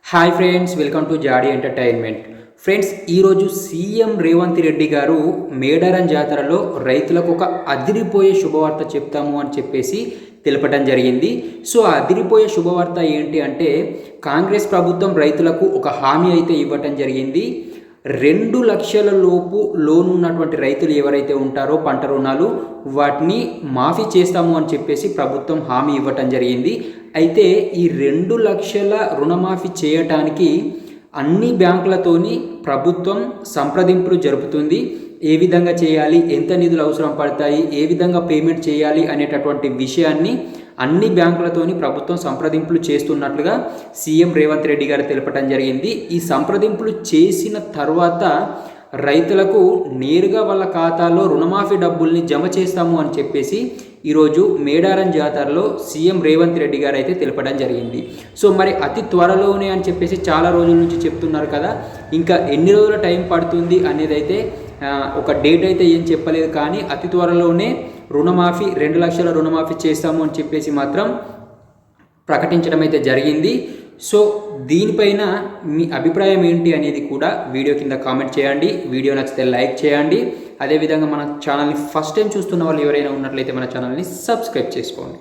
Hi friends, welcome to Jaadi entertainment. Friends, ఈరోజు CM Revanth Reddy గారు మేడారం జాతరలో రైతులకు ఒక అదిరిపోయే శుభవార్త చెప్తాము అని చెప్పేసి తెలపడం జరిగింది. సో ఆ అదిరిపోయే శుభవార్త ఏంటి అంటే, కాంగ్రెస్ ప్రభుత్వం రైతులకు ఒక హామీ అయితే ఇవ్వటం జరిగింది. 2 లక్షల లోపు లోన్ ఉన్నటువంటి రైతులు ఎవరైతే ఉంటారో పంట రుణాలు, వాటిని మాఫీ చేస్తాము అని చెప్పేసి ప్రభుత్వం హామీ ఇవ్వటం జరిగింది. అయితే ఈ 2 లక్షల రుణమాఫీ చేయటానికి అన్ని బ్యాంకులతోని ప్రభుత్వం సంప్రదింపులు జరుపుతుంది. ఏ విధంగా చేయాలి, ఎంత నిధులు అవసరం పడతాయి, ఏ విధంగా పేమెంట్ చేయాలి అనేటటువంటి విషయాన్ని అన్ని బ్యాంకులతోని ప్రభుత్వం సంప్రదింపులు చేస్తున్నట్లుగా సీఎం రేవంత్ రెడ్డి గారు తెలపడం జరిగింది. ఈ సంప్రదింపులు చేసిన తర్వాత రైతులకు నేరుగా వాళ్ళ ఖాతాలో రుణమాఫీ డబ్బుల్ని జమ చేస్తాము అని చెప్పేసి ఈరోజు మేడారం జాతరలో సీఎం రేవంత్ రెడ్డి గారు అయితే తెలపడం జరిగింది. సో మరి అతి త్వరలోనే అని చెప్పేసి చాలా రోజుల నుంచి చెప్తున్నారు కదా, ఇంకా ఎన్ని రోజుల టైం పడుతుంది అనేది అయితే ఒక డేట్ అయితే ఏం చెప్పలేదు. కానీ అతి త్వరలోనే రుణమాఫీ 2 లక్షల రుణమాఫీ చేస్తాము అని చెప్పేసి మాత్రం ప్రకటించడం అయితే జరిగింది. సో దీనిపైన మీ అభిప్రాయం ఏంటి అనేది కూడా వీడియో కింద కామెంట్ చేయండి. వీడియో నచ్చితే లైక్ చేయండి. అదేవిధంగా మన ఛానల్ని ఫస్ట్ టైం చూస్తున్న వాళ్ళు ఎవరైనా ఉన్నట్లయితే మన ఛానల్ని సబ్స్క్రైబ్ చేసుకోండి.